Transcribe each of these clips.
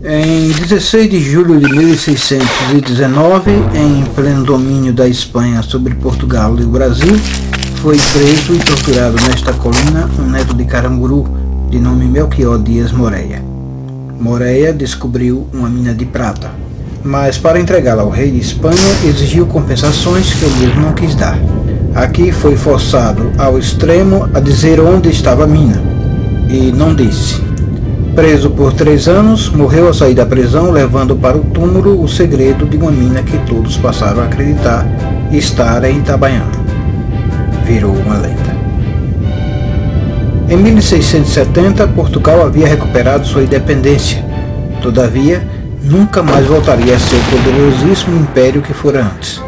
Em 16 de julho de 1619, em pleno domínio da Espanha sobre Portugal e o Brasil, foi preso e torturado nesta colina um neto de Caramburu, de nome Melchior Dias Moreira. Moreira descobriu uma mina de prata, mas para entregá-la ao rei de Espanha exigiu compensações que o mesmo não quis dar. Aqui foi forçado ao extremo a dizer onde estava a mina, e não disse. Preso por 3 anos, morreu ao sair da prisão, levando para o túmulo o segredo de uma mina que todos passaram a acreditar estar em Itabaiana. Virou uma lenda. Em 1670, Portugal havia recuperado sua independência. Todavia, nunca mais voltaria a ser o poderosíssimo império que fora antes.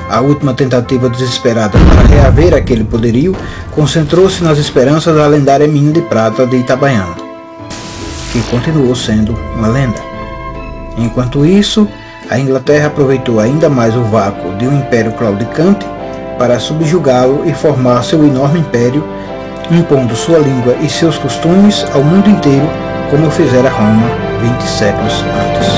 A última tentativa desesperada para reaver aquele poderio concentrou-se nas esperanças da lendária mina de prata de Itabaiana, que continuou sendo uma lenda. Enquanto isso, a Inglaterra aproveitou ainda mais o vácuo de um império claudicante para subjugá-lo e formar seu enorme império, impondo sua língua e seus costumes ao mundo inteiro, como fizera Roma 20 séculos antes.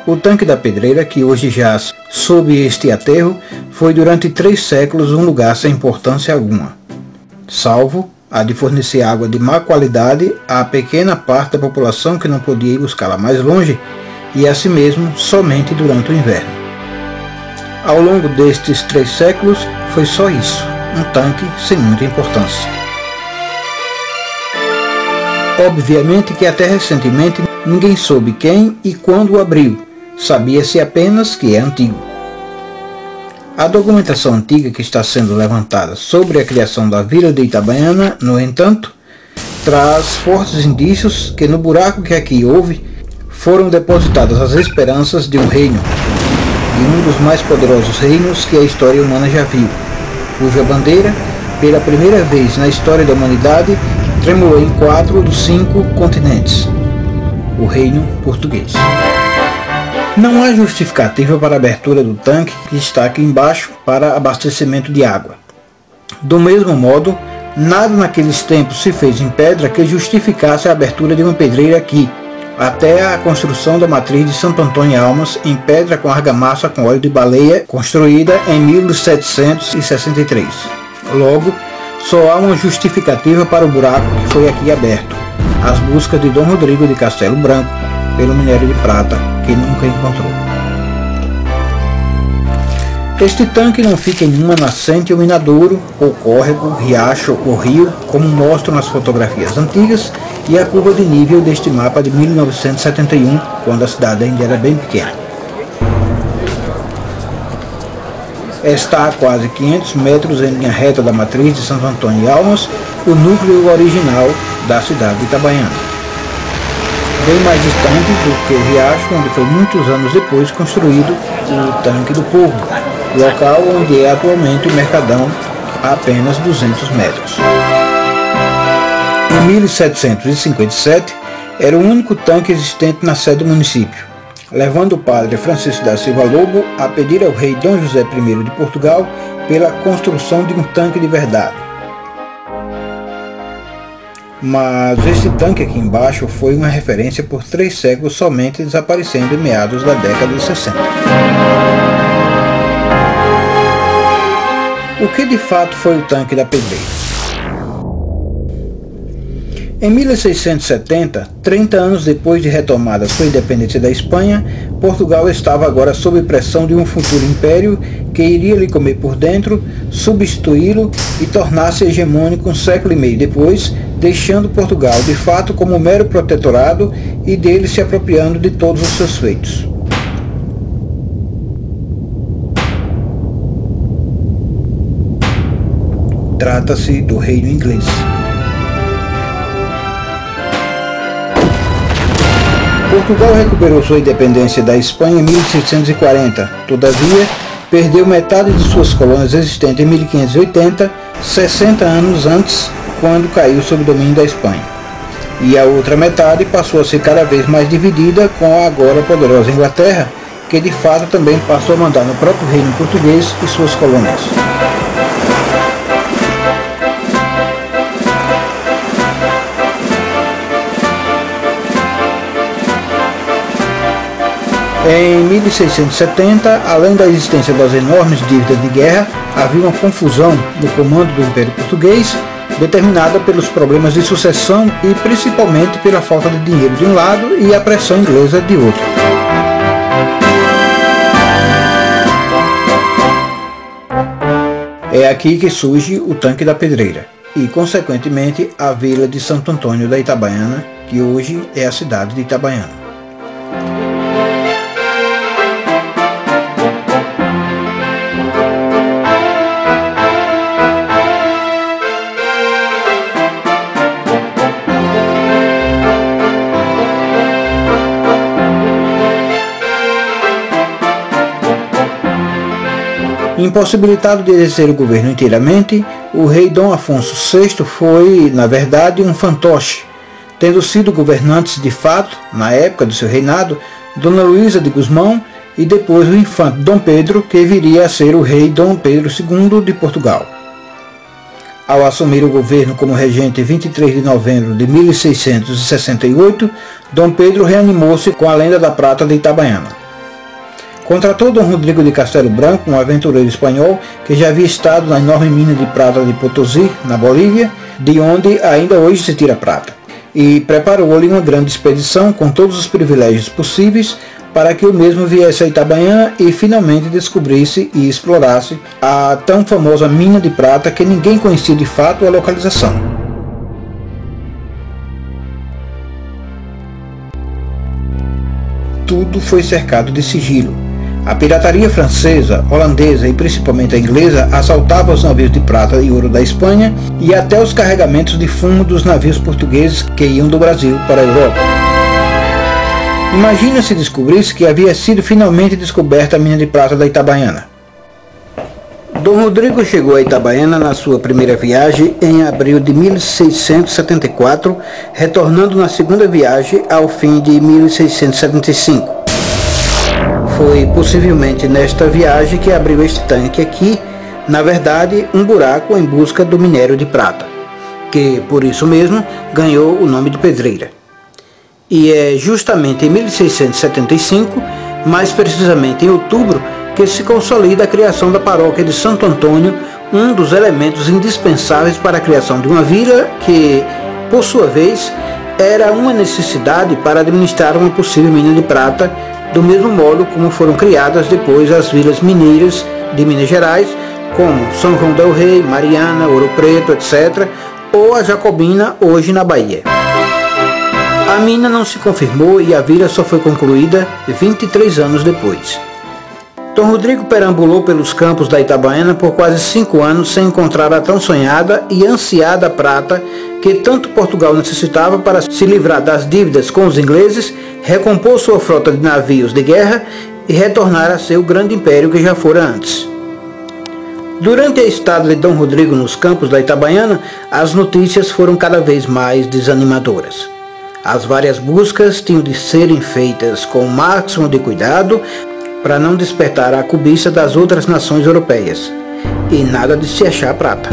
O tanque da Pedreira, que hoje jaz sob este aterro, foi durante 3 séculos um lugar sem importância alguma, salvo a de fornecer água de má qualidade à pequena parte da população que não podia ir buscá-la mais longe, e a si mesmo somente durante o inverno. Ao longo destes 3 séculos foi só isso, um tanque sem muita importância. Obviamente que até recentemente ninguém soube quem e quando o abriu. Sabia-se apenas que é antigo. A documentação antiga que está sendo levantada sobre a criação da vila de Itabaiana, no entanto, traz fortes indícios que no buraco que aqui houve foram depositadas as esperanças de um reino, de um dos mais poderosos reinos que a história humana já viu, cuja bandeira, pela primeira vez na história da humanidade, tremulou em 4 dos 5 continentes: o reino português. Não há justificativa para a abertura do tanque que está aqui embaixo para abastecimento de água. Do mesmo modo, nada naqueles tempos se fez em pedra que justificasse a abertura de uma pedreira aqui, até a construção da matriz de Santo Antônio em Almas, em pedra com argamassa com óleo de baleia, construída em 1763. Logo, só há uma justificativa para o buraco que foi aqui aberto: as buscas de Dom Rodrigo de Castelo Branco pelo minério de prata, que nunca encontrou. Este tanque não fica em uma nascente ou minadouro, ou córrego, riacho ou rio, como mostram as fotografias antigas e a curva de nível deste mapa de 1971, quando a cidade ainda era bem pequena. Está a quase 500 metros em linha reta da matriz de Santo Antônio e Almas, o núcleo original da cidade de Itabaiana, bem mais distante do que o riacho onde foi muitos anos depois construído o Tanque do Povo, local onde é atualmente o Mercadão, a apenas 200 metros. Em 1757, era o único tanque existente na sede do município, levando o padre Francisco da Silva Lobo a pedir ao rei Dom José I de Portugal pela construção de um tanque de verdade. Mas este tanque aqui embaixo foi uma referência por 3 séculos somente, desaparecendo em meados da década de 60. O que de fato foi o tanque da Pedreira? Em 1670, 30 anos depois de retomada sua independência da Espanha, Portugal estava agora sob pressão de um futuro império que iria lhe comer por dentro, substituí-lo e tornar-se hegemônico um século e meio depois, deixando Portugal de fato como mero protetorado e dele se apropriando de todos os seus feitos. Trata-se do reino inglês. Portugal recuperou sua independência da Espanha em 1640, todavia perdeu metade de suas colônias existentes em 1580, 60 anos antes quando caiu sob o domínio da Espanha. E a outra metade passou a ser cada vez mais dividida com a agora poderosa Inglaterra, que de fato também passou a mandar no próprio reino português e suas colônias. Em 1670, além da existência das enormes dívidas de guerra, havia uma confusão no comando do Império Português, determinada pelos problemas de sucessão e principalmente pela falta de dinheiro de um lado e a pressão inglesa de outro. É aqui que surge o Tanque da Pedreira e, consequentemente, a vila de Santo Antônio da Itabaiana, que hoje é a cidade de Itabaiana. Impossibilitado de exercer o governo inteiramente, o rei Dom Afonso VI foi, na verdade, um fantoche, tendo sido governantes de fato, na época do seu reinado, Dona Luísa de Gusmão e depois o infante Dom Pedro, que viria a ser o rei Dom Pedro II de Portugal. Ao assumir o governo como regente em 23 de novembro de 1668, Dom Pedro reanimou-se com a lenda da prata de Itabaiana. Contratou Dom Rodrigo de Castelo Branco, um aventureiro espanhol que já havia estado na enorme mina de prata de Potosí, na Bolívia, de onde ainda hoje se tira prata, e preparou-lhe uma grande expedição com todos os privilégios possíveis para que o mesmo viesse a Itabaiana e finalmente descobrisse e explorasse a tão famosa mina de prata que ninguém conhecia de fato a localização. Tudo foi cercado de sigilo. A pirataria francesa, holandesa e principalmente a inglesa assaltava os navios de prata e ouro da Espanha e até os carregamentos de fumo dos navios portugueses que iam do Brasil para a Europa. Imagina se descobrisse que havia sido finalmente descoberta a mina de prata da Itabaiana. Dom Rodrigo chegou a Itabaiana na sua primeira viagem em abril de 1674, retornando na segunda viagem ao fim de 1675. Foi possivelmente nesta viagem que abriu este tanque aqui, na verdade um buraco em busca do minério de prata, que por isso mesmo ganhou o nome de Pedreira. E é justamente em 1675, mais precisamente em outubro, que se consolida a criação da paróquia de Santo Antônio, um dos elementos indispensáveis para a criação de uma vila que, por sua vez, era uma necessidade para administrar uma possível mina de prata, do mesmo modo como foram criadas depois as vilas mineiras de Minas Gerais, como São João del Rei, Mariana, Ouro Preto, etc., ou a Jacobina, hoje na Bahia. A mina não se confirmou e a vila só foi concluída 23 anos depois. Dom Rodrigo perambulou pelos campos da Itabaiana por quase 5 anos sem encontrar a tão sonhada e ansiada prata que tanto Portugal necessitava para se livrar das dívidas com os ingleses, recompor sua frota de navios de guerra e retornar a ser o grande império que já fora antes. Durante a estada de Dom Rodrigo nos campos da Itabaiana, as notícias foram cada vez mais desanimadoras. As várias buscas tinham de serem feitas com o máximo de cuidado para não despertar a cobiça das outras nações europeias, e nada de se achar prata.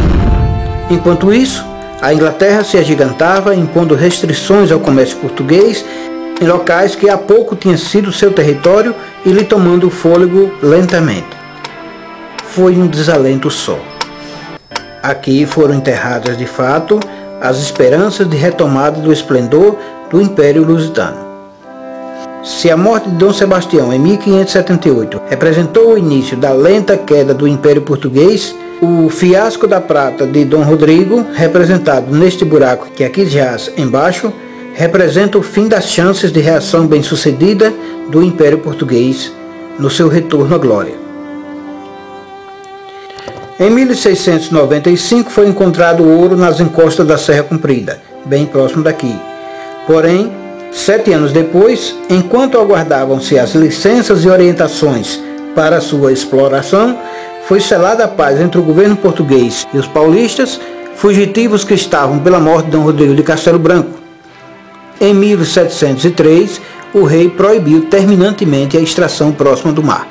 Enquanto isso, a Inglaterra se agigantava, impondo restrições ao comércio português em locais que há pouco tinha sido seu território e lhe tomando o fôlego lentamente. Foi um desalento só. Aqui foram enterradas de fato as esperanças de retomada do esplendor do Império Lusitano. Se a morte de Dom Sebastião em 1578 representou o início da lenta queda do Império Português, o fiasco da prata de Dom Rodrigo, representado neste buraco que aqui jaz embaixo, representa o fim das chances de reação bem-sucedida do Império Português no seu retorno à glória. Em 1695 foi encontrado ouro nas encostas da Serra Comprida, bem próximo daqui. Porém, 7 anos depois, enquanto aguardavam-se as licenças e orientações para sua exploração, foi selada a paz entre o governo português e os paulistas, fugitivos que estavam pela morte de Dom Rodrigo de Castelo Branco. Em 1703, o rei proibiu terminantemente a extração próxima do mar.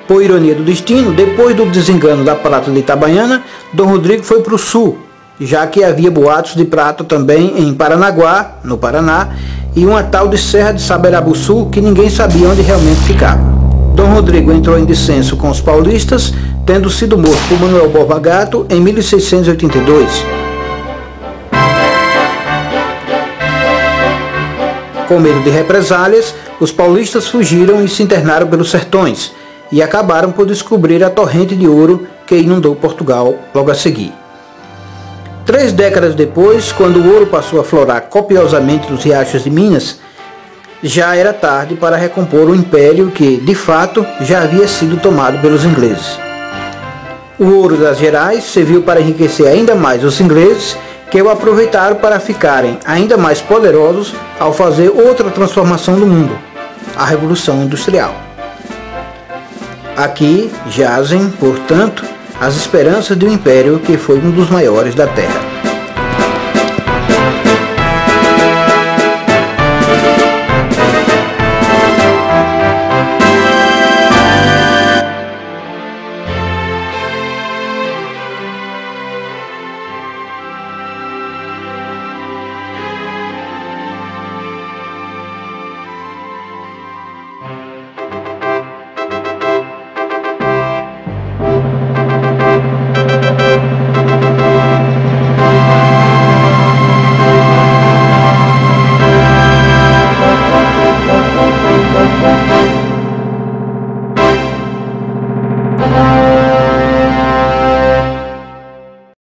Por ironia do destino, depois do desengano da prata de Itabaiana, Dom Rodrigo foi para o sul, já que havia boatos de prata também em Paranaguá, no Paraná, e uma tal de Serra de Saberabuçu que ninguém sabia onde realmente ficava. Dom Rodrigo entrou em dissenso com os paulistas, tendo sido morto por Manuel Borba Gato em 1682. Com medo de represálias, os paulistas fugiram e se internaram pelos sertões, e acabaram por descobrir a torrente de ouro que inundou Portugal logo a seguir. 3 décadas depois, quando o ouro passou a florar copiosamente nos riachos de Minas, já era tarde para recompor o império que, de fato, já havia sido tomado pelos ingleses. O ouro das Gerais serviu para enriquecer ainda mais os ingleses, que o aproveitaram para ficarem ainda mais poderosos ao fazer outra transformação do mundo, a Revolução Industrial. Aqui jazem, portanto, as esperanças de um império que foi um dos maiores da Terra.